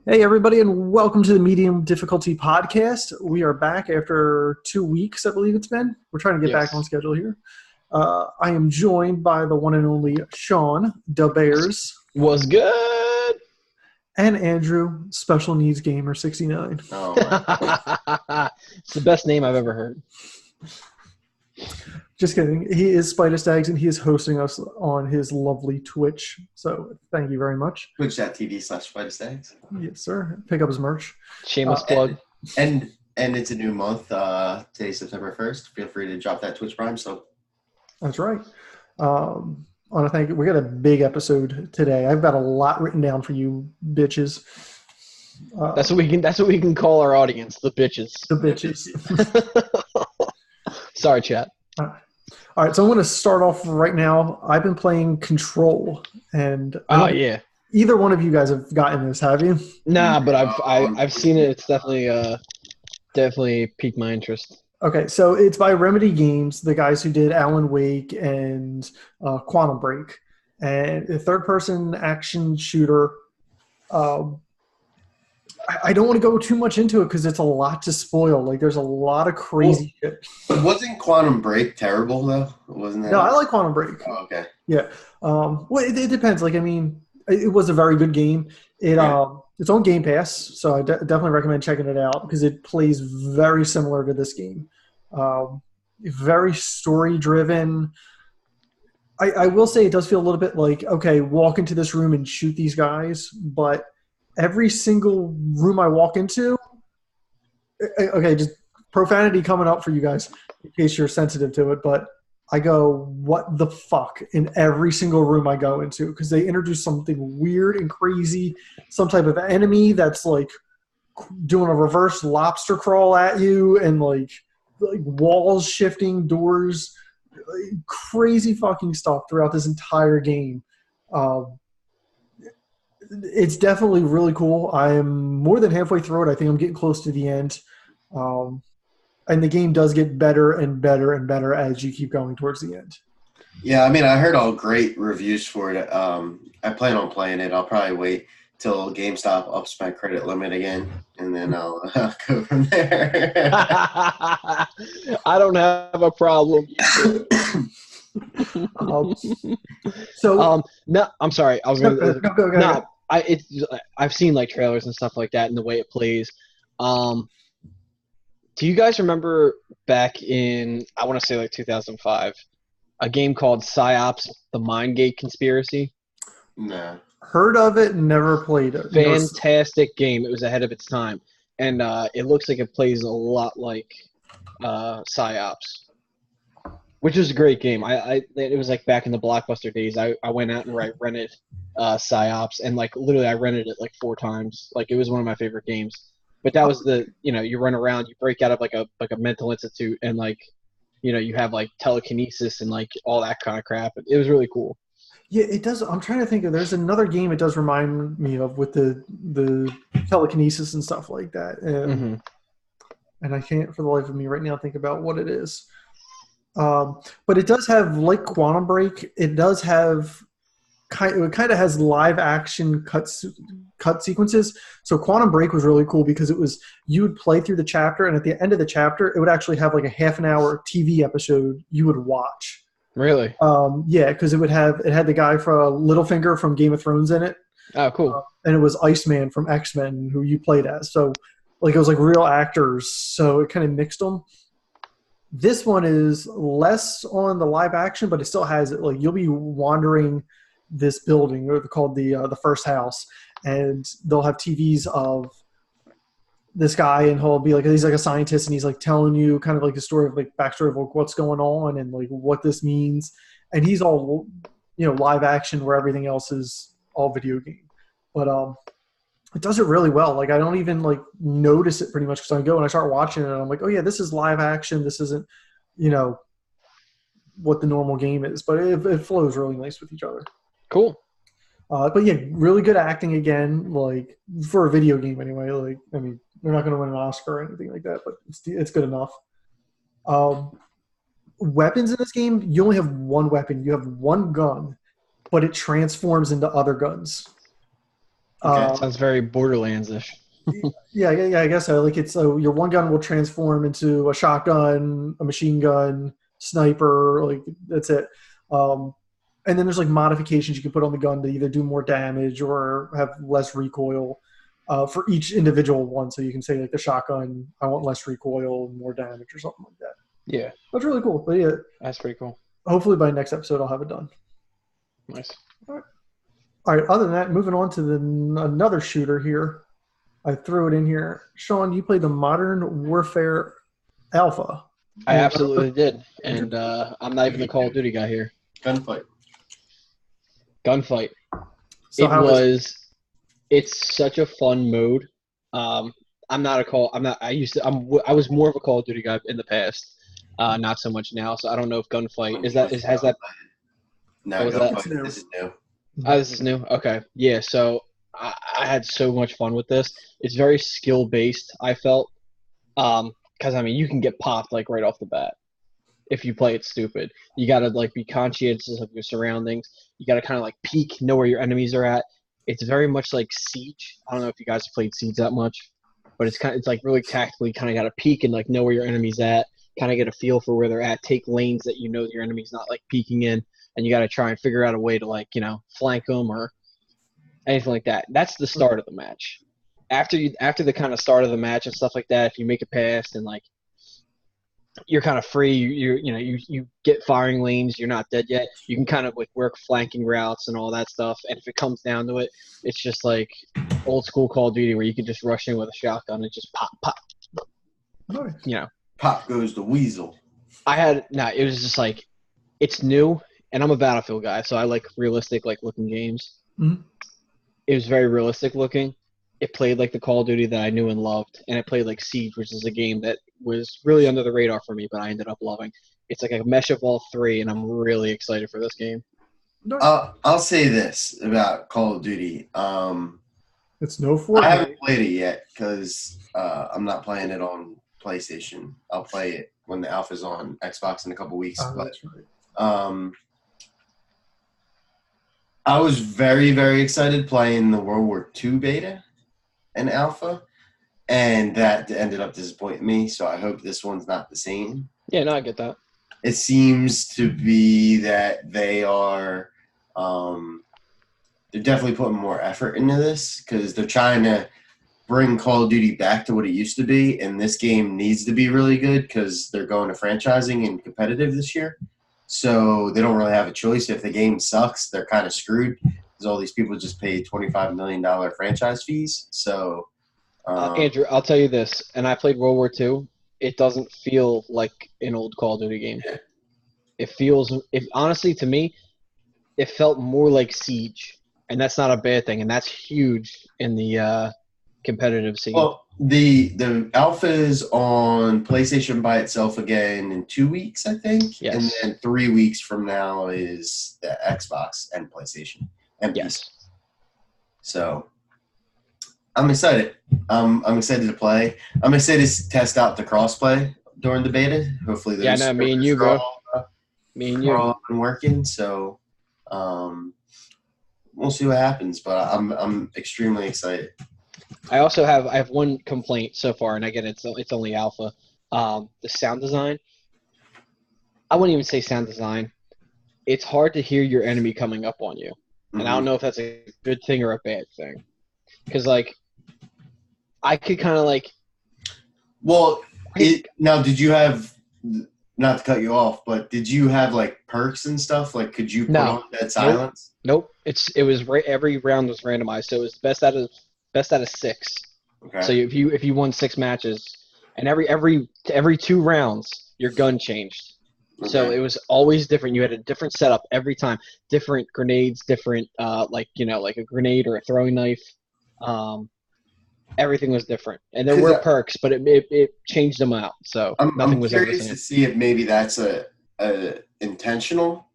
Hey, everybody, and welcome to the Medium Difficulty Podcast. We are back after 2 weeks, I believe it's been. We're trying to get back on Yes. schedule here. I am joined by the one and only Sean, Da Bears, Was good. and Andrew, Special Needs Gamer 69. Oh my. It's the best name I've ever heard. Just kidding. He is Spider Stags, and he is hosting us on his lovely Twitch. So thank you very much. Twitch.tv/FightStags. Yes, sir. Pick up his merch. Shameless plug. And it's a new month. Today's September 1st. Feel free to drop that Twitch Prime. So That's right. I want to thank you. We got a big episode today. I've got a lot written down for you, bitches. That's what we can. That's what we can call our audience, the bitches. The bitches. Sorry, chat. All right, so I'm going to start off right now. I've been playing Control, and I Oh don't think yeah. either one of you guys have gotten this, have you? Nah, but I've seen it. It's definitely piqued my interest. Okay, so it's by Remedy Games, the guys who did Alan Wake and Quantum Break, and a third-person action shooter. I don't want to go too much into it because it's a lot to spoil. Like, there's a lot of crazy shit. wasn't Quantum Break terrible though? Wasn't that? No, I like Quantum Break. Oh, okay. Yeah. Well, it depends. Like, I mean, it was a very good game. It's on Game Pass, so I definitely recommend checking it out because it plays very similar to this game. Very story-driven. I will say it does feel a little bit like, okay, walk into this room and shoot these guys, but every single room I walk into, okay, just profanity coming up for you guys in case you're sensitive to it, but I go, what the fuck, in every single room I go into, because they introduce something weird and crazy, some type of enemy that's like doing a reverse lobster crawl at you, and like walls shifting, doors, like, crazy fucking stuff throughout this entire game. It's definitely really cool. I am more than halfway through it. I think I'm getting close to the end. And the game does get better and better and better as you keep going towards the end. Yeah, I mean, I heard all great reviews for it. I plan on playing it. I'll probably wait till GameStop ups my credit limit again, and then I'll go from there. I don't have a problem. No, I'm sorry. I was gonna. Go. No, I've seen like trailers and stuff like that, and the way it plays. Do you guys remember back in, I want to say like 2005, a game called PsyOps: The Mindgate Conspiracy? No. Heard of it, never played it. Fantastic game. It was ahead of its time, and it looks like it plays a lot like PsyOps, which is a great game. It was like back in the Blockbuster days. I went out and rented PsyOps, and like literally I rented it like 4 times. Like, it was one of my favorite games. But that was you run around, you break out of like a mental institute, and like, you have like telekinesis and like all that kind of crap. It was really cool. Yeah, it does. I'm trying to think of. There's another game it does remind me of with the telekinesis and stuff like that, and I can't for the life of me right now think about what it is. But it does have, like Quantum Break, it does have it kind of has live action cut sequences. So Quantum Break was really cool because you would play through the chapter, and at the end of the chapter, it would actually have like a half an hour TV episode you would watch. Really? Yeah, because it had the guy from Littlefinger from Game of Thrones in it. Oh, cool. And it was Iceman from X-Men who you played as. So like it was like real actors. So it kind of mixed them. This one is less on the live action, but it still has it. Like, you'll be wandering this building, or called the first house, and they'll have TVs of this guy, and he's like a scientist, and he's like telling you kind of like the story of like backstory of like what's going on and like what this means, and he's all live action where everything else is all video game, but it does it really well. Like, I don't even like notice it pretty much because I go and I start watching it and I'm like, oh yeah, this is live action. This isn't what the normal game is, but it flows really nice with each other. Cool. But yeah, really good acting again, like for a video game anyway. Like, I mean, they're not going to win an Oscar or anything like that, but it's good enough. Weapons in this game, you only have one weapon. You have one gun, but it transforms into other guns. Okay. Sounds very Borderlands-ish. Yeah. I guess so. Like it's your one gun will transform into a shotgun, a machine gun, sniper. Like that's it. Um, and then there's like modifications you can put on the gun to either do more damage or have less recoil for each individual one. So you can say like the shotgun, I want less recoil, more damage, or something like that. Yeah, That's really cool. But yeah, that's pretty cool. hopefully by next episode I'll have it done. Nice. All right. Other than that, moving on to another shooter here. I threw it in here. Sean, you played the Modern Warfare Alpha. I absolutely did, and I'm not even the Call of Duty guy here. Gunfight. Gunfight. So It's such a fun mode. I'm not a call. I'm not. I was more of a Call of Duty guy in the past. Not so much now. So I don't know if Gunfight has that. No, Gunfight. This is new. Oh, this is new. Okay, yeah. So I had so much fun with this. It's very skill based. I felt, because I mean, you can get popped like right off the bat if you play it stupid. You gotta like be conscientious of your surroundings. You gotta kind of like peek, know where your enemies are at. It's very much like Siege. I don't know if you guys have played Siege that much, but it's like really tactically kind of got to peek and like know where your enemy's at. Kind of get a feel for where they're at. Take lanes that you know your enemy's not like peeking in, and you got to try and figure out a way to like flank them or anything like that. That's the start of the match. After the kind of start of the match and stuff like that, if you make it past and like you're kind of free, you get firing lanes, you're not dead yet. You can kind of like work flanking routes and all that stuff. And if it comes down to it, it's just like old school Call of Duty where you can just rush in with a shotgun and just pop. Pop goes the weasel. It was just like, it's new, and I'm a Battlefield guy, so I like realistic like looking games. Mm-hmm. It was very realistic looking. It played like the Call of Duty that I knew and loved, and it played like Siege, which is a game that was really under the radar for me, but I ended up loving. It's like a mesh of all three, and I'm really excited for this game. I'll say this about Call of Duty. It's no Fortnite. I haven't played it yet because I'm not playing it on PlayStation. I'll play it when the alpha's on Xbox in a couple weeks. That's right. I was very, very excited playing the World War II beta and alpha, and that ended up disappointing me, so I hope this one's not the same. Yeah, no, I get that. It seems to be that they are they're definitely putting more effort into this because they're trying to bring Call of Duty back to what it used to be, and this game needs to be really good because they're going to franchising and competitive this year. So they don't really have a choice. If the game sucks, they're kind of screwed because all these people just pay $25 million franchise fees. So, Andrew, I'll tell you this, and I played World War II. It doesn't feel like an old Call of Duty game. Honestly, to me, it felt more like Siege, and that's not a bad thing, and that's huge in the competitive scene. Well, the alpha is on PlayStation by itself again in 2 weeks, I think. Yes. And then 3 weeks from now is the Xbox and PlayStation. And yes. PC. So I'm excited. I'm excited to play. I'm excited to test out the crossplay during the beta. Hopefully, me and you, bro. Me and you are all working. So we'll see what happens. But I'm extremely excited. I have one complaint so far, and again, it's only alpha. The sound design. I wouldn't even say sound design. It's hard to hear your enemy coming up on you, and I don't know if that's a good thing or a bad thing. Because like, I could kind of like. Well, now did you have? Not to cut you off, but did you have like perks and stuff? Like, could you put on dead silence? Nope. Every round was randomized, so it was best out of 6. Okay. So if you won 6 matches, and every 2 rounds, your gun changed. Okay. So it was always different. You had a different setup every time. Different grenades, different like a grenade or a throwing knife. Everything was different, and there were perks, but it changed them out. So nothing was ever the same. I'm curious to see if maybe that's a intentional.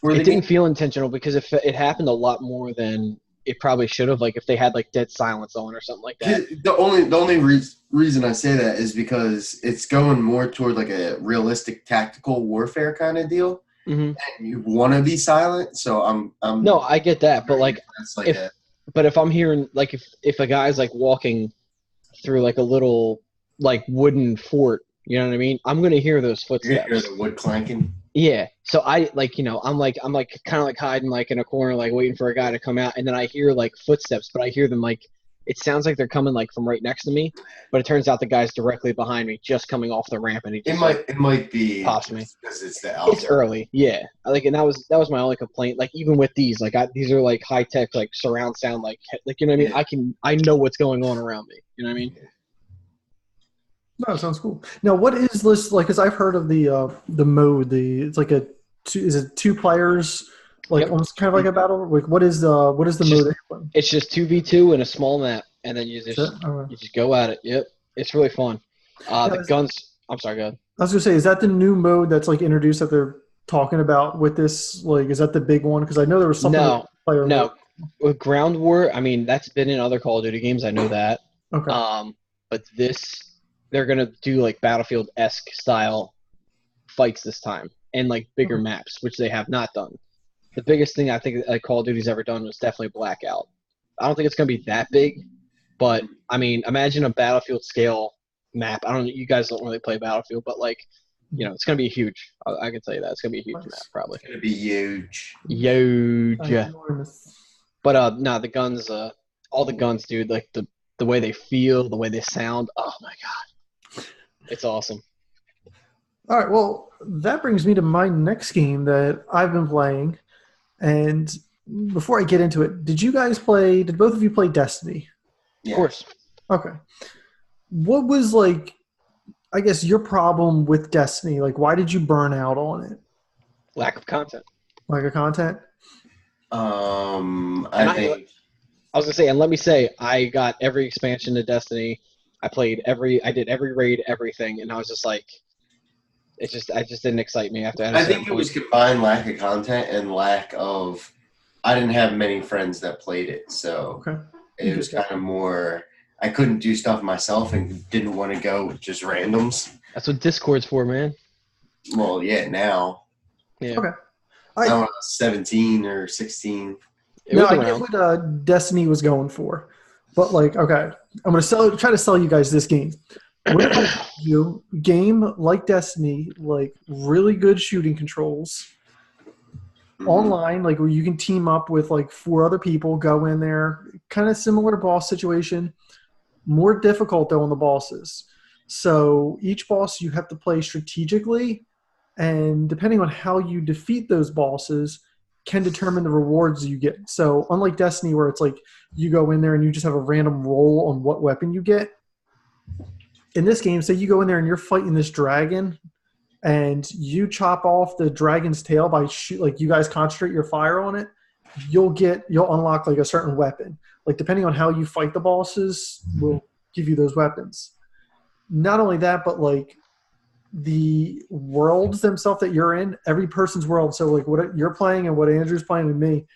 It didn't feel intentional because it happened a lot more than it probably should have. Like if they had like dead silence on or something like that. The only reason I say that is because it's going more toward like a realistic tactical warfare kind of deal, and you want to be silent. So I'm. No, I get that, but like but if I'm hearing like if a guy's like walking through like a little like wooden fort, you know what I mean? I'm gonna hear those You're gonna hear footsteps. the wood clanking. Yeah. So I like I'm like kind of like hiding like in a corner like waiting for a guy to come out, and then I hear like footsteps, but I hear them like it sounds like they're coming like from right next to me, but it turns out the guy's directly behind me, just coming off the ramp, and he just It might be pops me. just because it's the It's alpha. early, yeah. Like, and that was my only complaint. Like, even with these, like, these are like high tech, like surround sound, like you know what I mean. Yeah. I know what's going on around me. You know what I mean? No, it sounds cool. Now, what is this like? Because I've heard of the mode. It's like is it two players, like Yep. almost kind of like a battle? Like what is the It's mode just that you're playing? it's just 2v2 in a small map, and then Is that, you just go at it. Yep, it's really fun. now, The guns. I'm sorry, go ahead. I was gonna say, is that the new mode that's like introduced that they're talking about with this? Like, is that the big one? Because I know there was something No, with player mode. no. With Ground War, I mean, that's been in other Call of Duty games. I know that. Okay. But they're gonna do like Battlefield-esque style fights this time, and like bigger Okay. maps, which they have not done. The biggest thing I think like Call of Duty's ever done was definitely Blackout. I don't think it's gonna be that big, but I mean, imagine a Battlefield scale map. I don't. You guys don't really play Battlefield, but like, it's gonna be huge. I can tell you that it's gonna be a huge Nice. map, probably. It's gonna be huge. Huge. Enormous. But no, the guns, all the guns, dude. Like the way they feel, the way they sound. Oh my god, it's awesome. All right. Well, that brings me to my next game that I've been playing. And before I get into it, did both of you play Destiny? Yeah. Of course. Okay. What was like, I guess, your problem with Destiny? Like, why did you burn out on it? Lack of content. Like a content? I was gonna say, and let me say, I got every expansion to Destiny. I did every raid, everything, and I was just like, it just didn't excite me after. I think it was combined lack of content and lack of. I didn't have many friends that played it, so Okay. it was kind of more. I couldn't do stuff myself and didn't want to go with just randoms. That's what Discord's for, man. Well, yeah, now. Yeah. Okay. I don't know, 17 or 16. It was I around. get what Destiny was going for. But, like, okay, I'm going to try to sell you guys this game. What if I told you, game like Destiny, like really good shooting controls, online, like where you can team up with like 4 other people, go in there, kind of similar boss situation, more difficult though on the bosses. So each boss you have to play strategically, and depending on how you defeat those bosses can determine the rewards you get. So unlike Destiny where it's like you go in there and you just have a random roll on what weapon you get, in this game, say you go in there and you're fighting this dragon and you chop off the dragon's tail by like you guys concentrate your fire on it, you'll unlock like a certain weapon. Like depending on how you fight the bosses will give you those weapons. Not only that, but like the worlds themselves that you're in, every person's world. So like what you're playing and what Andrew's playing with me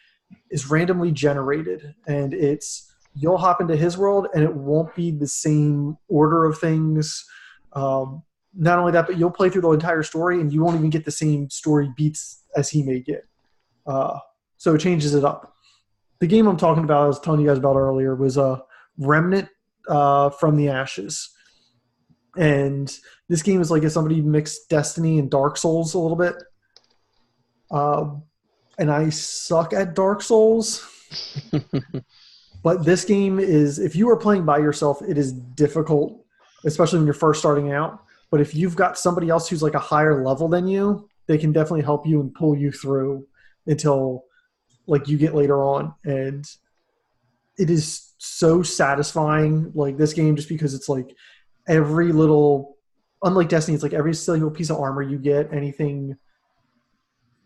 is randomly generated, and you'll hop into his world and it won't be the same order of things. Not only that, but you'll play through the entire story and you won't even get the same story beats as he may get. So it changes it up. The game I'm talking about, I was telling you guys about earlier, was Remnant from the Ashes. And this game is like if somebody mixed Destiny and Dark Souls a little bit. And I suck at Dark Souls. But this game is, if you are playing by yourself, it is difficult, especially when you're first starting out. But if you've got somebody else who's like a higher level than you, they can definitely help you and pull you through until like you get later on. And it is so satisfying, like this game, just because it's like every little, unlike Destiny, it's like every single piece of armor you get, anything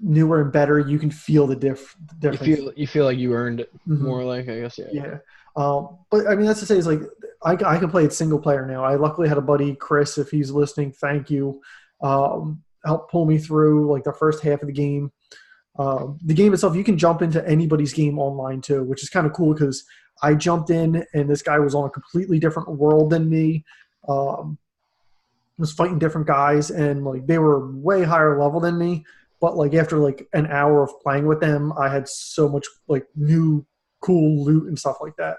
newer and better, you can feel the difference. You feel like you earned it more, like, I guess. Yeah. But I mean, that's to say, is like I can play it single player now. I luckily had a buddy, Chris, if he's listening, thank you. Help pull me through like the first half of the game. The game itself, you can jump into anybody's game online too, which is kind of cool because I jumped in and this guy was on a completely different world than me. Was fighting different guys and like they were way higher level than me. But like after like an hour of playing with them, I had so much like new cool loot and stuff like that.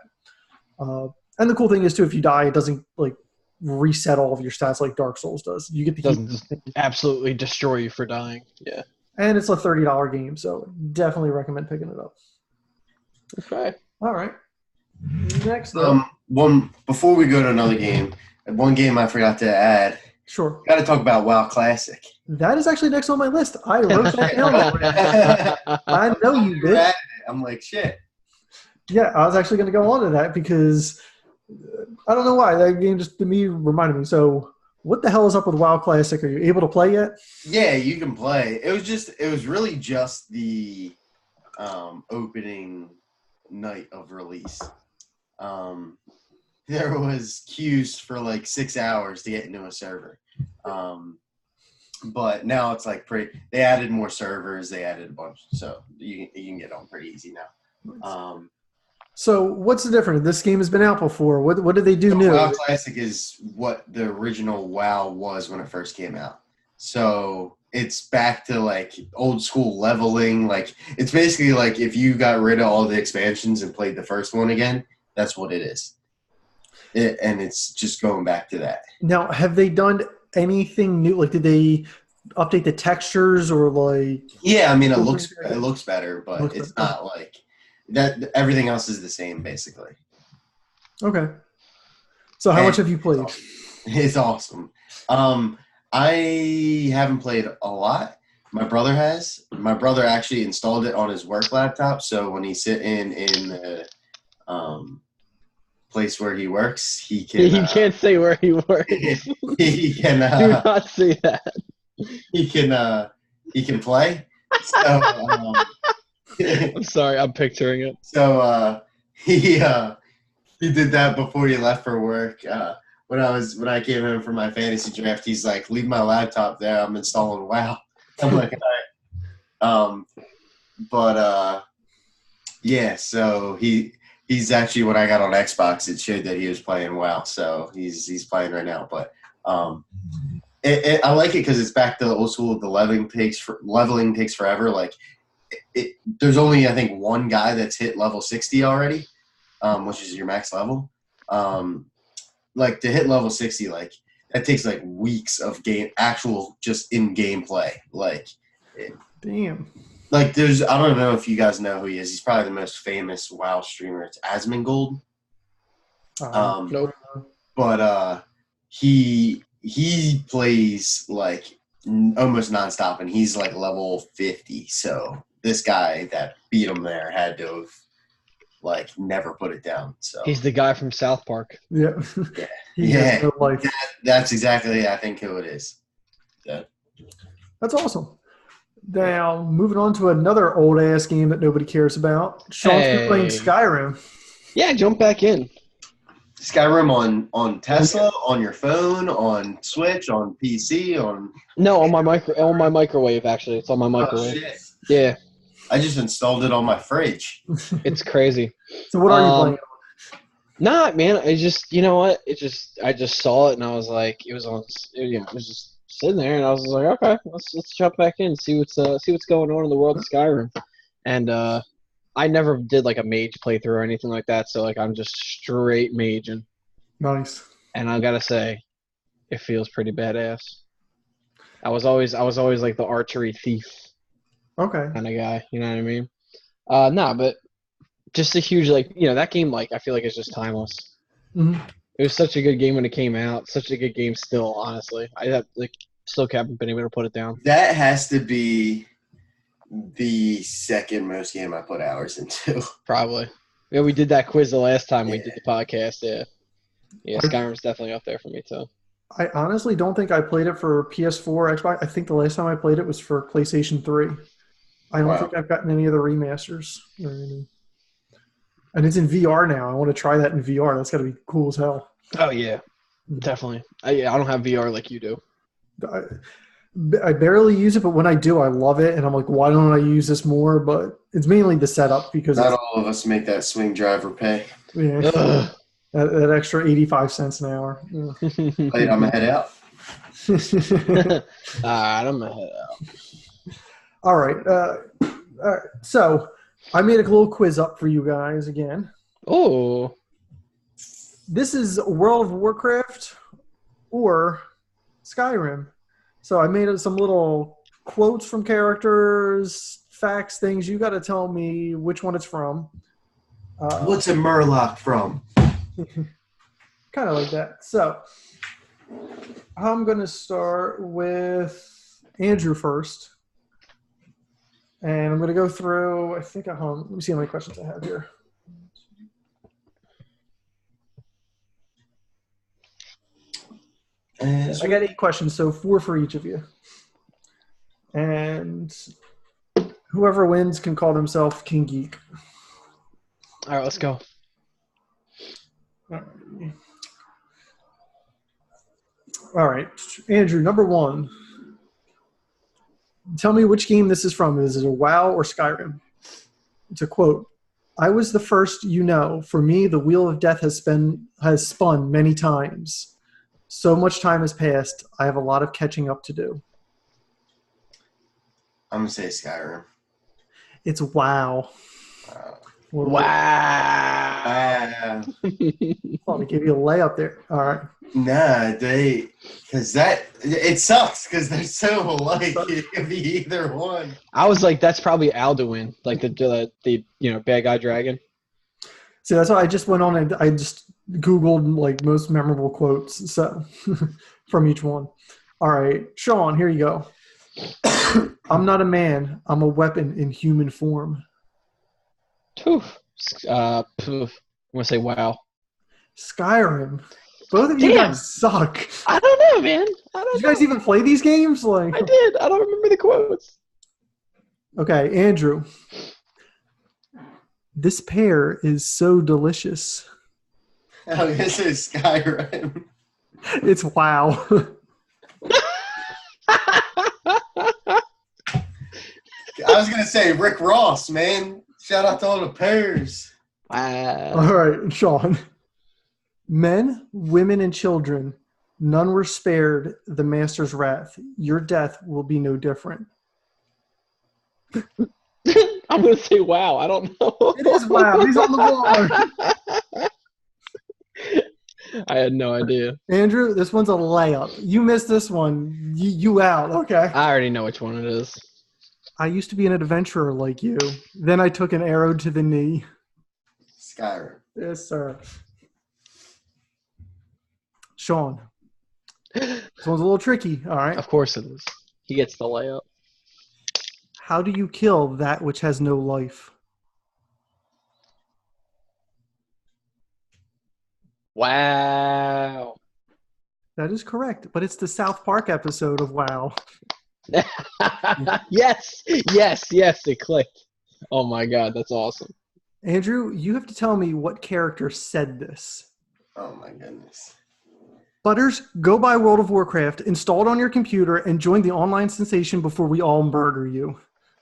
And the cool thing is too, if you die, it doesn't like reset all of your stats like Dark Souls does. You get to Doesn't just absolutely destroy you for dying. Yeah. and it's a $30 game, so definitely recommend picking it up. Okay. All right. Next up. One before we go to another game, one game I forgot to add. Sure. Got to talk about WoW Classic. That is actually next on my list. I wrote that down already. I know you did. I'm like, shit. Yeah, I was actually going to go on to that because I don't know why. That game just, to me, reminded me. So what the hell is up with WoW Classic? Are you able to play yet? Yeah, you can play. It was really just the opening night of release. There was queues for like 6 hours to get into a server. But now it's like they added more servers, they added a bunch, so you can get on pretty easy now. So what's the difference? This game has been out before. What did they do new? WoW Classic is what the original WoW was when it first came out. So it's back to like old school leveling. Like it's basically like if you got rid of all the expansions and played the first one again, that's what it is. And it's just going back to that. Now, have they done anything new? Like, did they update the textures or like? Yeah, I mean, it looks better, but it's not like that. Everything else is the same, basically. Okay. So, how much have you played? It's awesome. I haven't played a lot. My brother has. My brother actually installed it on his work laptop, so when he's sitting in the place where he works, he can. He can't say where he works. He can. Do not say that. He can play. So, I'm sorry, I'm picturing it. So he did that before he left for work. When I came in for my fantasy draft, he's like, "Leave my laptop there. I'm installing WoW." I'm like, "All right." But yeah. So he's actually, when I got on Xbox, it showed that he was playing WoW. So he's playing right now. But I like it because it's back to the old school. The leveling takes forever. Like there's only, I think, one guy that's hit level 60 already, which is your max level. Like to hit level 60, like that takes like weeks of actual just in-game play. Like, damn. Like I don't know if you guys know who he is. He's probably the most famous WoW streamer. It's Asmongold. Nope. But he plays like almost nonstop, and he's like level 50. So this guy that beat him there had to have like never put it down. So he's the guy from South Park. Yeah. Yeah. No life. That's exactly, I think, who it is. Yeah. That's awesome. Now, moving on to another old-ass game that nobody cares about. Sean's been playing Skyrim. Yeah, jump back in. Skyrim on Tesla, on your phone, on Switch, on PC, on... No, on my microwave, actually. It's on my microwave. Oh, shit. Yeah. I just installed it on my fridge. It's crazy. So what are you playing? Nah, man. I just, you know what? I just saw it and I was like, it was just sitting there and I was like, okay, let's jump back in and see what's going on in the world of Skyrim. And I never did like a mage playthrough or anything like that, so like I'm just straight maging. Nice. And I gotta say, it feels pretty badass. I was always like the archery thief. Okay. Kind of guy, you know what I mean? Nah, but just a huge, like, you know, that game, like, I feel like it's just timeless. Mm-hmm. It was such a good game when it came out. Such a good game still, honestly. I still haven't been able to put it down. That has to be the second most game I put hours into. Probably. Yeah, we did that quiz the last time we did the podcast. Yeah, Skyrim's definitely up there for me too. I honestly don't think I played it for PS4 or Xbox. I think the last time I played it was for PlayStation 3. I don't think I've gotten any of the remasters or anything. And it's in VR now. I want to try that in VR. That's got to be cool as hell. Oh, yeah. Definitely. I don't have VR like you do. I barely use it, but when I do, I love it. And I'm like, why don't I use this more? But it's mainly the setup because not all of us make that swing driver pay. Yeah, that extra 85 cents an hour. Yeah. Wait, I'm going to head out. All right, I'm going to head out. All right. So I made a little quiz up for you guys again. Oh. This is World of Warcraft or Skyrim. So I made some little quotes from characters, facts, things. You got to tell me which one it's from. What's a Murloc from? Kind of like that. So I'm going to start with Andrew first. And I'm going to go through, I think let me see how many questions I have here. I got 8 questions, so 4 for each of you. And whoever wins can call themselves King Geek. All right, let's go. All right. Andrew, number 1. Tell me which game this is from. Is it a WoW or Skyrim? It's a quote. I was the first, For me, the wheel of death has spun many times. So much time has passed. I have a lot of catching up to do. I'm going to say Skyrim. It's WoW. Wow. Let me give you a layup there. All right. Nah, it sucks because they're so alike. It could be either one. I was like, that's probably Alduin, like the bad guy dragon. See, that's why I just went on and I just Googled like most memorable quotes from each one. All right, Sean, here you go. I'm not a man. I'm a weapon in human form. Poof. I'm going to say wow. Skyrim. Both of you guys suck. I don't know, man. Did you guys even play these games? I did. I don't remember the quotes. Okay, Andrew. This pear is so delicious. I was going to say Skyrim. It's WoW. I was going to say Rick Ross, man. Shout out to all the pears. Wow. All right, Sean. Men, women, and children, none were spared the master's wrath. Your death will be no different. I'm going to say wow. I don't know. It is WoW. He's on the board. I had no idea. Andrew, this one's a layup. You missed this one. You out. Okay. I already know which one it is. I used to be an adventurer like you. Then I took an arrow to the knee. Skyrim. Yes, sir. Sean. This one's a little tricky. All right. Of course it is. He gets the layup. How do you kill that which has no life? Wow. That is correct, but it's the South Park episode of WoW. Yes, it clicked. Oh my god, that's awesome. Andrew, you have to tell me what character said this. Oh my goodness. Butters, go buy World of Warcraft, install it on your computer, and join the online sensation before we all murder you.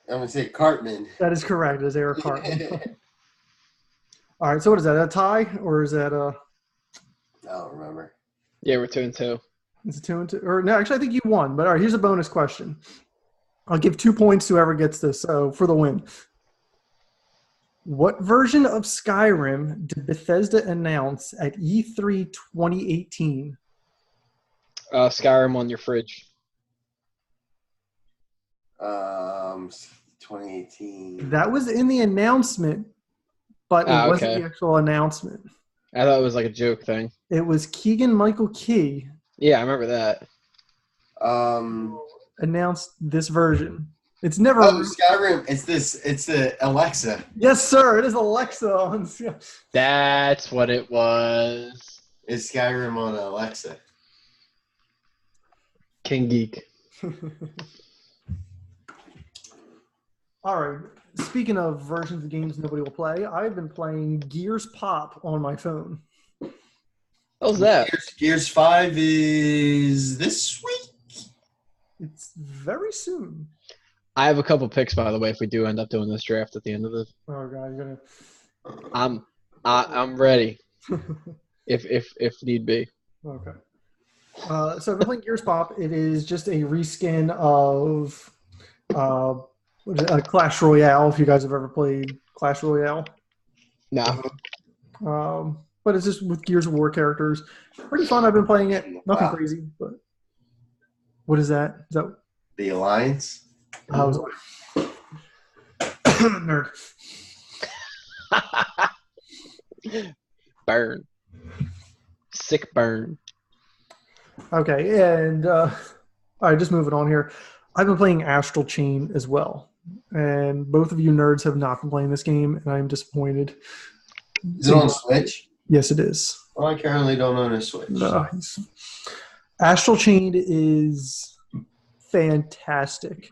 I'm going to say Cartman. That is correct. It is Eric Cartman. All right, so what is that, a tie, or is that a... I don't remember. Yeah, we're 2-2. It's a 2-2. Or no, actually, I think you won. But all right, here's a bonus question. I'll give 2 points to whoever gets this for the win. What version of Skyrim did Bethesda announce at E3 2018? Skyrim on your fridge. 2018. That was in the announcement, but it wasn't the actual announcement. I thought it was like a joke thing. It was Keegan-Michael Key. Yeah, I remember that. Announced this version. It's never. Oh, Skyrim. It's the Alexa. Yes, sir. It is Alexa. That's what it was. It's Skyrim on Alexa. King Geek. All right. Speaking of versions of games nobody will play, I've been playing Gears Pop on my phone. How's that? Gears 5 is this week? It's very soon. I have a couple picks, by the way, if we do end up doing this draft at the end of it. Oh god, you're I'm ready. if need be. Okay. So I've been playing Gears Pop. It is just a reskin of Clash Royale, if you guys have ever played Clash Royale. No. But it's just with Gears of War characters. Pretty fun. I've been playing it. Nothing crazy, but what is that? Is that The Alliance? I was nerd. Burn. Sick burn. Okay, and all right, just moving on here. I've been playing Astral Chain as well, and both of you nerds have not been playing this game, and I'm disappointed. Is it on Switch? Yes, it is. Well, I currently don't own a Switch. Astral Chain is fantastic.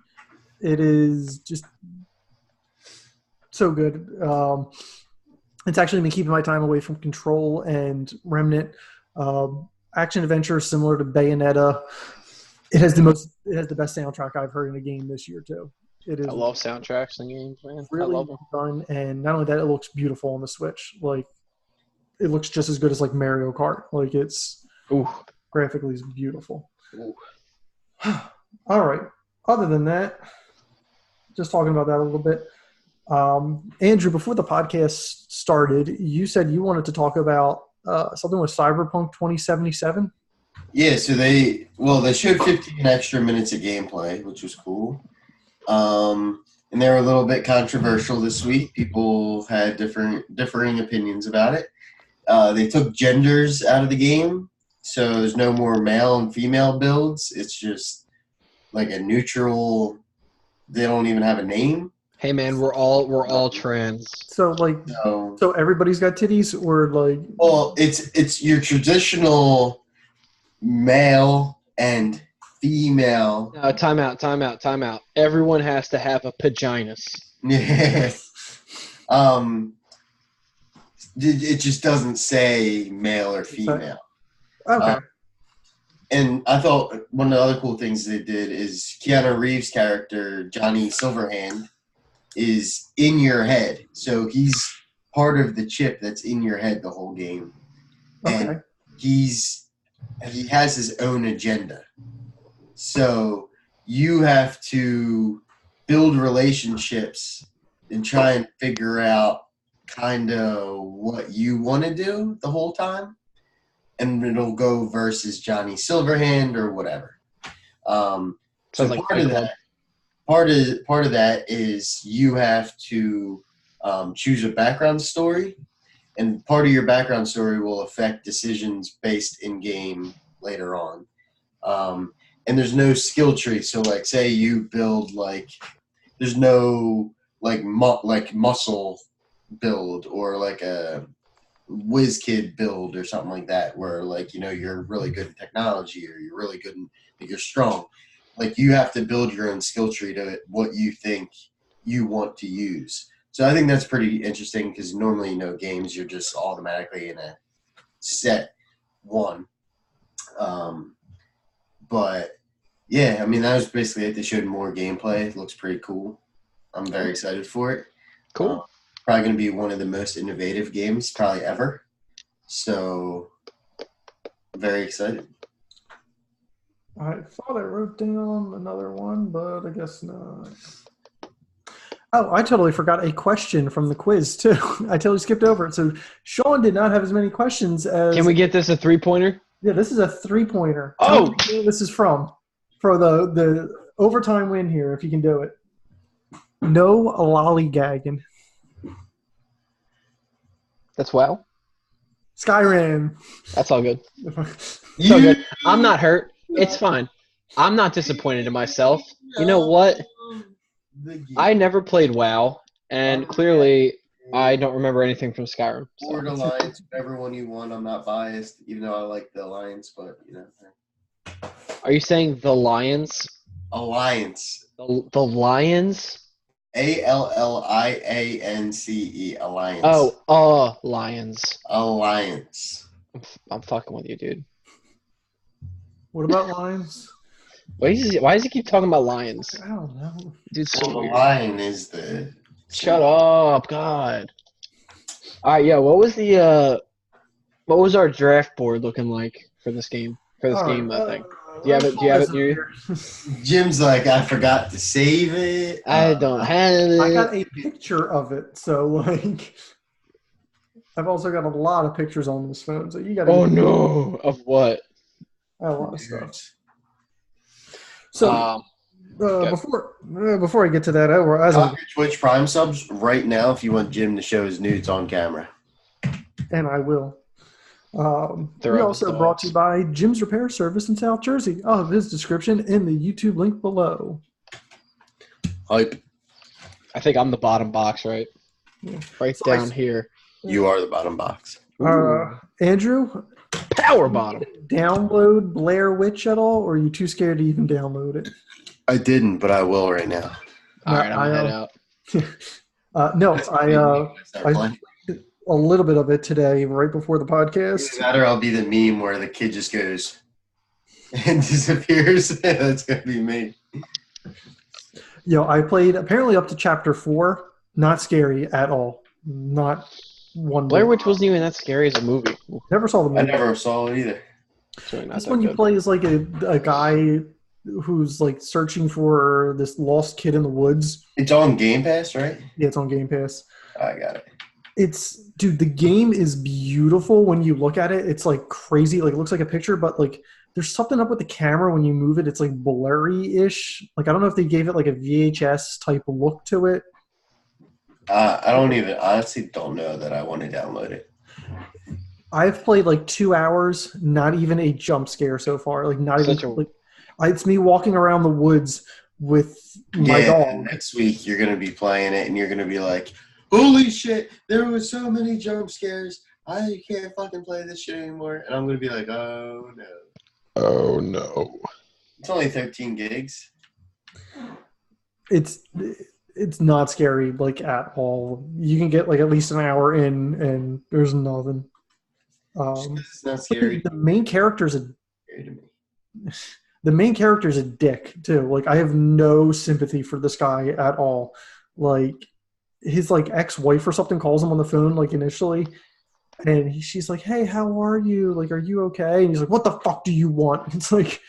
It is just so good. It's actually been keeping my time away from Control and Remnant. Action adventure similar to Bayonetta. It has the best soundtrack I've heard in a game this year too. It is. I love soundtracks in games, man. Really I love them. done, and not only that, it looks beautiful on the Switch. Like, it looks just as good as like Mario Kart. Like, it's graphically is beautiful. All right. Other than that, just talking about that a little bit. Andrew, before the podcast started, you said you wanted to talk about something with Cyberpunk 2077. Yeah, so they showed 15 extra minutes of gameplay, which was cool. And they were a little bit controversial this week. People had differing opinions about it. They took genders out of the game, so there's no more male and female builds. It's just like a neutral. They don't even have a name. Hey man, we're all trans. So so everybody's got titties, or like? Well, it's your traditional male and female. No, time out. Everyone has to have a paginus. Yes. It just doesn't say male or female. Okay. And I thought one of the other cool things they did is Keanu Reeves' character, Johnny Silverhand, is in your head. So he's part of the chip that's in your head the whole game. Okay. And he has his own agenda. So you have to build relationships and try and figure out kind of what you want to do the whole time. And it'll go versus Johnny Silverhand or whatever. So like part of that is you have to choose a background story, and part of your background story will affect decisions based in game later on. And there's no skill tree. So like, say you build there's no muscle build or like a whiz kid build or something like that, where you're really good in technology or you're really good in you're strong. Like, you have to build your own skill tree to what you think you want to use. So I think that's pretty interesting, because normally games you're just automatically in a set one. But yeah, I mean, that was basically it. They showed more gameplay. It looks pretty cool. I'm very excited for it. Cool. Probably going to be one of the most innovative games probably ever. So, very excited. I thought I wrote down another one, but I guess not. Oh, I totally forgot a question from the quiz, too. I totally skipped over it. So, Sean did not have as many questions as... Can we get this a three-pointer? Yeah, this is a three-pointer. Oh! Tell me who this is from. For the overtime win here, if you can do it. No lollygagging. That's WoW? Skyrim. That's all good. It's all good. I'm not hurt. It's fine. I'm not disappointed in myself. You know what? I never played WoW, and clearly I don't remember anything from Skyrim. So. Or the Alliance, whatever one you want. I'm not biased, even though I like the Alliance, but Are you saying the Lions? Alliance. The Lions? ALLIANCE. Alliance. Oh, Lions. Alliance. I'm fucking with you, dude. What about lions? Why does he keep talking about lions? I don't know. Dude, so Well, the weird. lion is the... Shut up, God. All right, yeah. What was our draft board looking like for this game? For this game, I think. Do you have it? Do you have it near you? Here. Jim's like, I forgot to save it. I don't have it. I got a picture of it, so like, I've also got a lot of pictures on this phone. So you got. Oh no! Of what? I have a lot of stuff. So Okay. before I get to that, Drop your Twitch Prime subs right now if you want Jim to show his nudes on camera. and I will. They're We of also his brought to dogs. you by Jim's Repair Service in South Jersey. I'll have his description in the YouTube link below. Hype. I think I'm the bottom box, right? Yeah. Right So down here. You are the bottom box. Andrew, Power bottom. download Blair Witch at all, or are you too scared to even download it? I didn't, but I will right now. All right, I'm gonna head out. No, Start I playing. a little bit of it today, right before the Either podcast. that or I'll be the meme where the kid just goes and disappears. That's going to be me. I played apparently up to chapter 4. Not scary at all. Not one. Blair bit. Witch wasn't even that scary as a movie. Never saw the I movie. never saw it either. It's really not This that one you good. play is like a guy who's like searching for this lost kid in the woods. It's on Game Pass, right? Yeah, it's on Game Pass. I got it. Dude, the game is beautiful when you look at it. It's like crazy. Like it looks like a picture, but like there's something up with the camera when you move it. It's like blurry-ish. Like I don't know if they gave it like a VHS type look to it. I honestly don't know that I want to download it. I've played like 2 hours, not even a jump scare so far. Like not even like it's me walking around the woods with my dog. Next week you're going to be playing it and you're going to be like, holy shit, there was so many jump scares. I can't fucking play this shit anymore. And I'm going to be like, oh no. Oh no. It's only 13 gigs. It's not scary like at all. You can get like at least an hour in and there's nothing. It's not scary. The main character's Scary to me. the main character's a dick too. Like I have no sympathy for this guy at all. Like his like ex-wife or something calls him on the phone like initially, and she's like, "Hey, how are you? Like, are you okay?" And he's like, "What the fuck do you want?" It's like,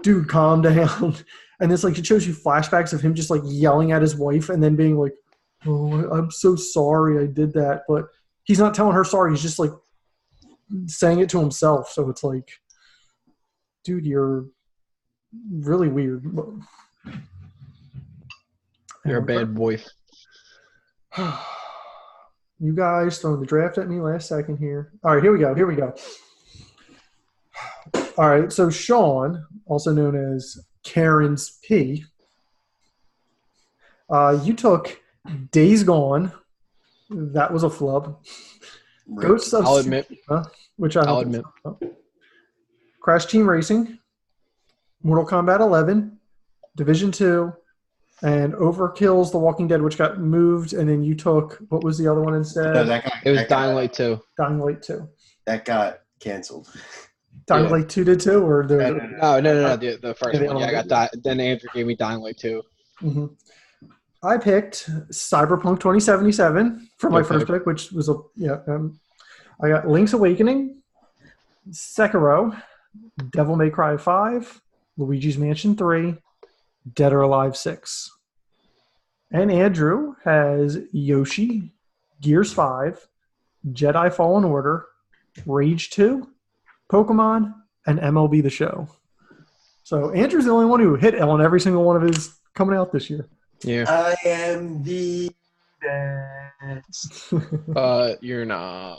dude, calm down. And it's like it shows you flashbacks of him just like yelling at his wife and then being like, "Oh, I'm so sorry I did that," but he's not telling her sorry. He's just like saying it to himself. So it's like, dude, you're really weird. You're a bad wife. You guys throwing the draft at me last second here. All right, here we go. All right, so Sean, also known as Karen's P, you took Days Gone. That was a flub. Ghosts of I'll admit. Tsushima, which I I'll don't think admit. so. Crash Team Racing, Mortal Kombat 11, Division 2, and Overkill's The Walking Dead, which got moved, and then you took, what was the other one instead? No, It was Dying Light 2. Dying Light 2. That got canceled. Dying Light 2 did too? Or the, No. The first Yeah, the one. Yeah, I got then Andrew gave me Dying Light 2. Mm-hmm. I picked Cyberpunk 2077 for my first pick, which was I got Link's Awakening, Sekiro, Devil May Cry 5, Luigi's Mansion 3, Dead or Alive 6. And Andrew has Yoshi, Gears 5, Jedi Fallen Order, Rage 2, Pokemon, and MLB The Show. So Andrew's the only one who hit on every single one of his coming out this year. Yeah. I am the best. You're not.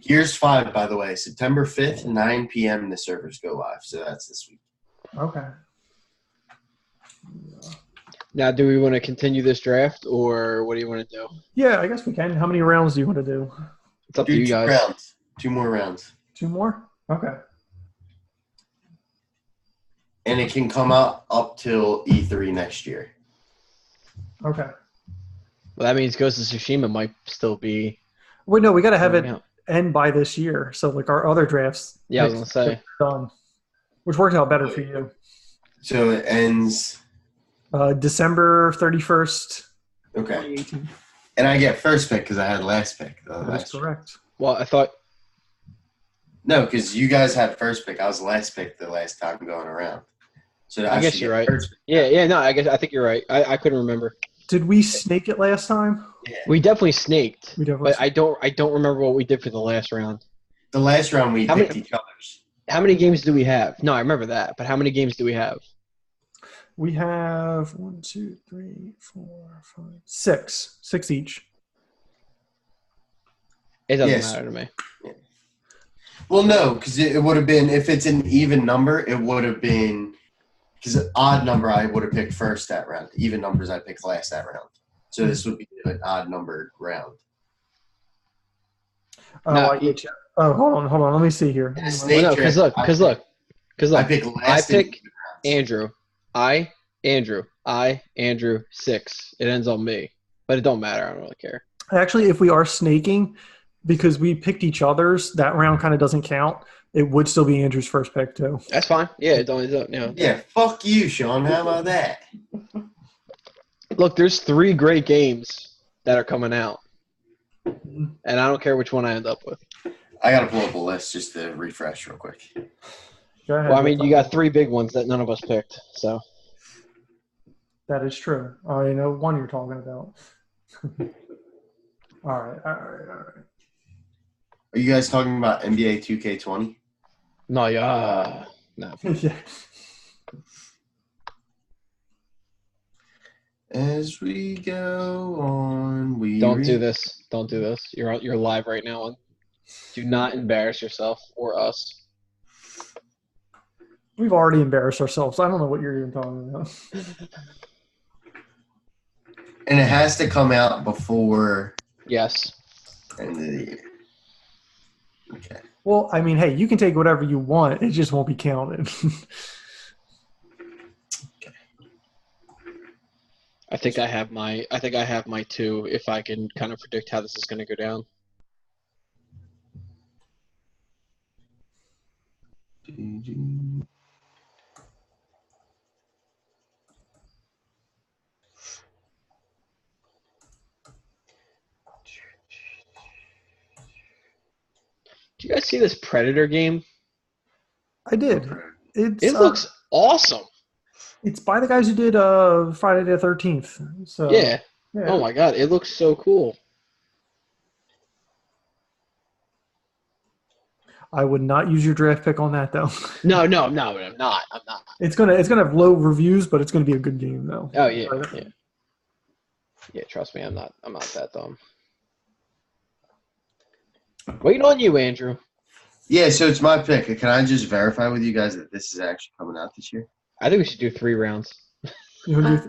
Gears 5, by the way, September 5th, 9 p.m. the servers go live, so that's this week. Okay. Now, do we want to continue this draft, or what do you want to do? Yeah, I guess we can. How many rounds do you want to do? It's up to you Two guys. rounds. 2 more rounds. 2 more? Okay. And it can come out up till E3 next year. Okay. Well, that means Ghost of Tsushima might still be. Wait, no, we got to have it out. end by this year. So, like, our other drafts. Yeah, I was gonna say. Done. Which worked out better for you. So it ends. December 31st, Okay. 2018. And I get first pick because I had last pick. That's correct. Well, I thought. No, because you guys had first pick. I was last pick the last time going around. So I guess should you're get right. first pick. Yeah. No, I think you're right. I couldn't remember. Did we snake it last time? Yeah. We definitely snaked, We definitely. but I don't remember what we did for the last round. The last round we How picked many- each other's. How many games do we have? No, I remember that, but how many games do we have? We have 1, 2, 3, 4, 5, 6. 6 each. It doesn't Yes. matter to me. Well, no, because it would have been, if it's an even number, it would have been, because an odd number I would have picked first that round. Even numbers I picked last that round. So this would be an odd numbered round. Oh, No, I get you. Oh, hold on. Let me see here. In a snake Well, no, draft, because look. I pick last. I pick Andrew. Andrew 6. It ends on me, but it don't matter. I don't really care. Actually, if we are snaking, because we picked each other's, that round kind of doesn't count. It would still be Andrew's first pick too. That's fine. Yeah, it don't. You know. Yeah, fuck you, Sean. How about that? Look, there's 3 great games that are coming out, and I don't care which one I end up with. I gotta pull up a list just to refresh real quick. Go ahead. Well, I mean, you got 3 big ones that none of us picked, so. That is true. I know one you're talking about. All right. Are you guys talking about NBA 2K20? No, yeah. No. Yeah. As we go on, we Don't do this. Don't do this. You're live right now. Do not embarrass yourself or us. We've already embarrassed ourselves. I don't know what you're even talking about. And it has to come out before Yes. end of the year. Okay. Well, I mean, hey, you can take whatever you want. It just won't be counted. I think I have my 2 if I can kind of predict how this is going to go down. Do you guys see this Predator game? I did. It looks awesome. It's by the guys who did Friday the 13th. So Yeah. Oh my god, it looks so cool. I would not use your draft pick on that though. No, I'm not. It's gonna have low reviews, but it's gonna be a good game though. Oh yeah. Yeah, trust me, I'm not that dumb. Waiting on you, Andrew. Yeah, so it's my pick. Can I just verify with you guys that this is actually coming out this year? I think we should do 3 rounds. You wanna do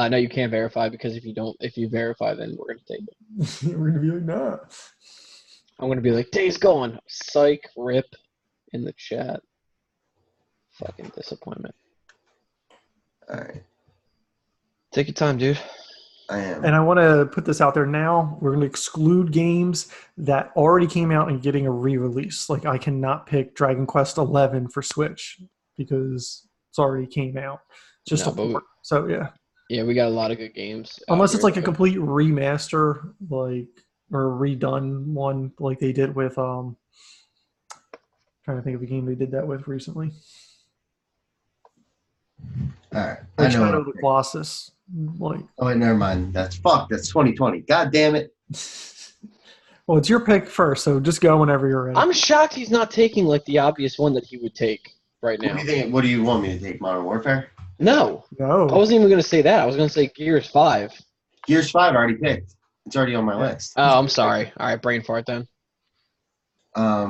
No, you can't verify because if you verify, then we're gonna take it. We're gonna be like, nah. I'm gonna be like, Days Gone, psych, rip, in the chat. Fucking disappointment. All right. Take your time, dude. I am. And I want to put this out there now. We're going to exclude games that already came out and getting a re-release. Like I cannot pick Dragon Quest 11 for Switch because it's already came out. Just No, a but port. So yeah. Yeah, we got a lot of good games. Unless it's like a here. complete remaster, like or a redone one, like they did with trying to think of a game they did that with recently. All right. Like I know. Shadow of the Colossus. Like, Oh, wait, never mind. That's 2020. God damn it. well, it's your pick first, so just go whenever you're ready. I'm shocked he's not taking like the obvious one that he would take right What now. do you think? What do you want me to take? Modern Warfare? No, No. I wasn't even gonna say that. I was gonna say Gears 5. Gears 5 I already picked. It's already on my list. Oh, I'm sorry. All right, brain fart then. Let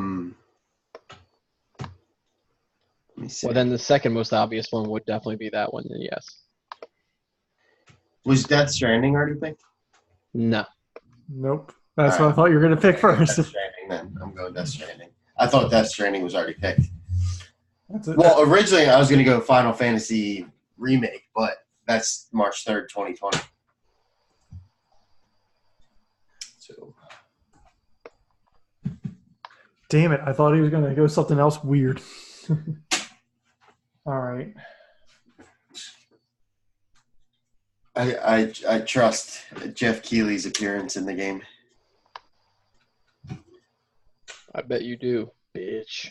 me see. Well, then the second most obvious one would definitely be that one. Then yes. Was Death Stranding already picked? No. Nope. That's what I thought you were going to pick first. Death Stranding, then. I'm going Death Stranding. I thought Death Stranding was already picked. That's it. Well, originally I was going to go Final Fantasy Remake, but that's March 3rd, 2020. So, Damn it. I thought he was going to go something else weird. All right. I trust Jeff Keighley's appearance in the game. I bet you do, bitch.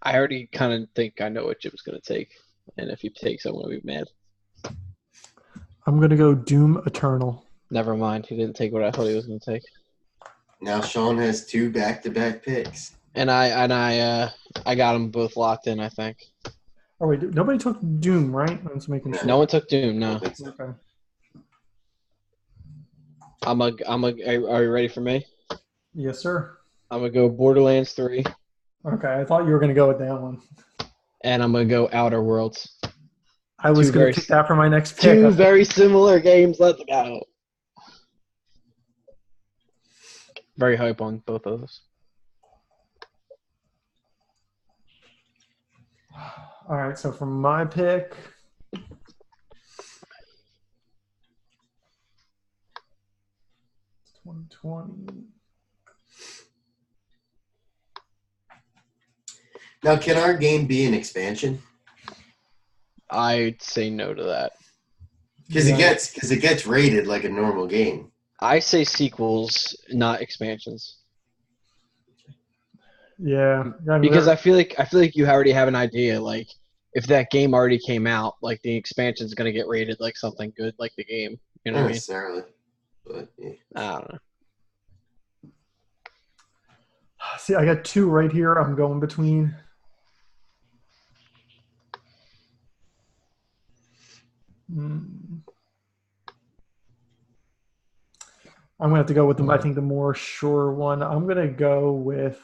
I already kind of think I know what Jim's going to take. And if he takes, I'm going to be mad. I'm going to go Doom Eternal. Never mind. He didn't take what I thought he was going to take. Now Sean has 2 back-to-back picks. And I got them both locked in, I think. Oh, wait. Nobody took Doom, right? I'm just making sure. No one took Doom, no. Okay. Are you ready for me? Yes, sir. I'm going to go Borderlands 3. Okay, I thought you were going to go with that one. And I'm going to go Outer Worlds. I was going to pick that for my next pick. 2 very similar games. Let's go. Very hype on both of those. All right, so for my pick, it's 2020. Now, can our game be an expansion? I'd say no to that. Because it gets rated like a normal game. I say sequels, not expansions. Yeah, because I feel like you already have an idea. Like, if that game already came out, like the expansion's gonna get rated like something good, like the game. You know Not what I mean? necessarily, but yeah. I don't know. See, I got 2 right here. I'm going between. I'm going to have to go with I think the more sure one. I'm going to go with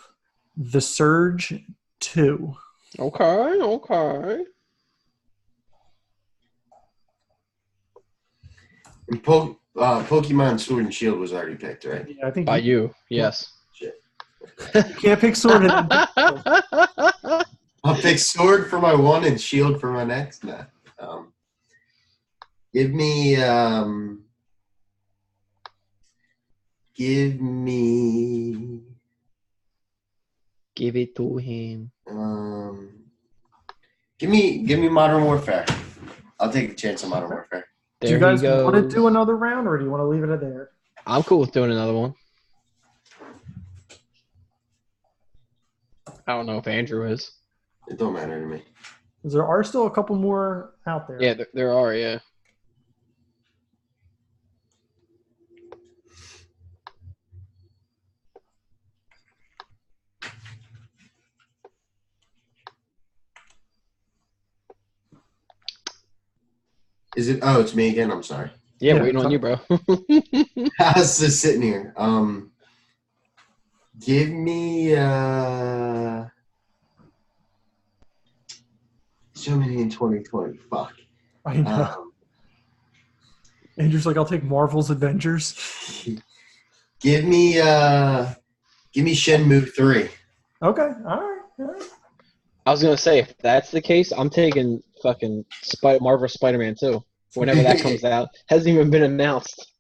The Surge 2. Okay. And Pokemon Sword and Shield was already picked, right? Yeah, I think By you, yes. Shit. You can't pick Sword. I'll pick Sword for my 1 and Shield for my next. Nah. Give me Give it to him. Give me Modern Warfare. I'll take a chance on Modern Warfare. Do you guys want to do another round, or do you want to leave it at there? I'm cool with doing another one. I don't know if Andrew is. It don't matter to me. Because there are still a couple more out there. Yeah, there are, yeah. Is it? Oh, it's me again. I'm sorry. Yeah, waiting on you, bro. I was just sitting here. Give me so many in 2020. Fuck. I know. Andrew's like, I'll take Marvel's Avengers. Give me Shenmue 3. Okay, all right. I was gonna say, if that's the case, I'm taking fucking Marvel Spider-Man 2. Whenever that comes out, hasn't even been announced.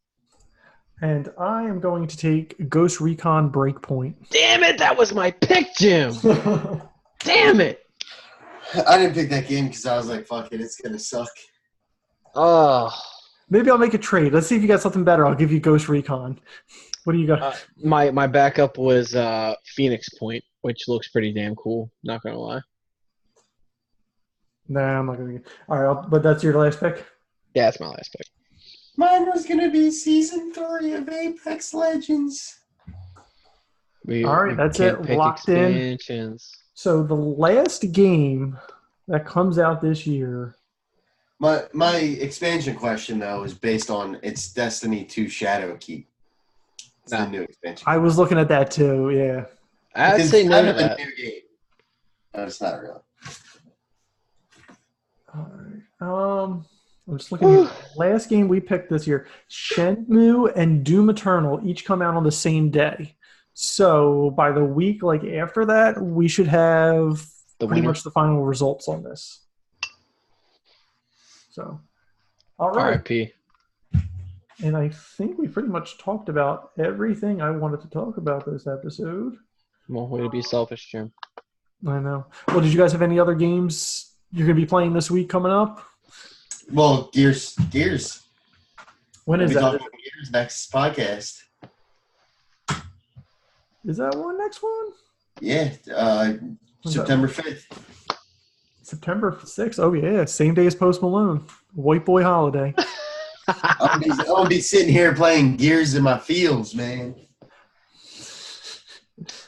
And I am going to take Ghost Recon Breakpoint. Damn it, that was my pick, Jim. Damn it. I didn't pick that game because I was like, fuck it, it's gonna suck. Oh. Maybe I'll make a trade. Let's see if you got something better. I'll give you Ghost Recon. What do you got? My backup was Phoenix Point, which looks pretty damn cool. Not gonna lie. Nah, I'm not gonna. All right, but that's your last pick. Yeah, that's my last pick. Mine was gonna be Season 3 of Apex Legends. All right, that's it. Locked in. So the last game that comes out this year. My expansion question though is based on its Destiny 2 Shadowkeep. It's the new expansion. I was looking at that too. Yeah. I'd say none of that. New game. No, it's not really. All right. I'm just looking at the last game we picked this year. Shenmue and Doom Eternal each come out on the same day. So by the week after that, we should have pretty much the final results on this. So, all right. RIP. And I think we pretty much talked about everything I wanted to talk about this episode. Well, way to be selfish, Jim. I know. Well, did you guys have any other games you're going to be playing this week coming up? Well, Gears. When We'll is be that? talking about Gears next podcast. Is that one next one? Yeah, September 5th. September 6th. Oh, yeah. Same day as Post Malone. White boy holiday. I'll be sitting here playing Gears in my fields, man.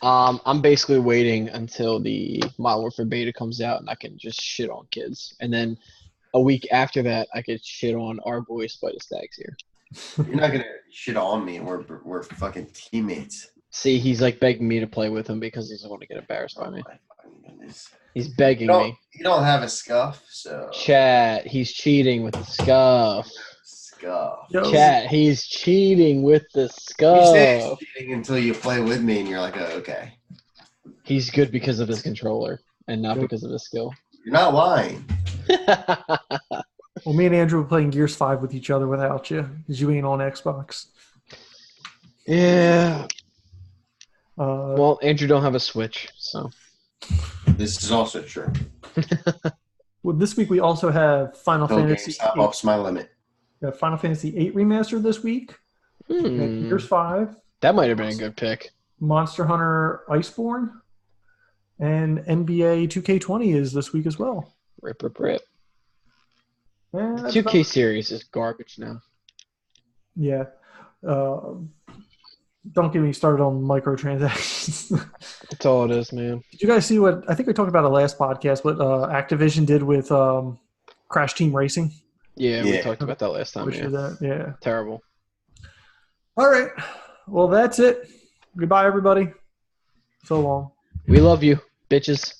I'm basically waiting until the Modern Warfare beta comes out and I can just shit on kids. And then a week after that, I could shit on our boy Spider Stags here. You're not gonna shit on me. We're fucking teammates. See, he's like begging me to play with him because he doesn't want to get embarrassed by me. My fucking goodness. He's begging me. You don't have a scuff, so Chat, he's cheating with the scuff. scuff. Yo. Chat, he's cheating with the You say scuff. it's cheating until you play with me, and you're like, oh, okay. He's good because of his controller and not because of his skill. You're not lying. Well, me and Andrew were playing Gears 5 with each other without you because you ain't on Xbox. Yeah. Uh, Well, Andrew don't have a Switch, so. This is also true. well, this week we also have Final Until Fantasy GameStop 8. ups my limit. We have Final Fantasy 8 remastered this week. We have Gears 5. That might have been a good pick. Monster Hunter Iceborne. And NBA 2K20 is this week as well. Rip. And The that's 2K about- series is garbage now. Yeah. Don't get me started on microtransactions. That's all it is, man. Did you guys see what I think we talked about it last podcast? What Activision did with Crash Team Racing? Yeah, we Yeah. talked about that last time. Wish you that. Yeah. Terrible. All right. Well, that's it. Goodbye, everybody. So long. We love you, bitches.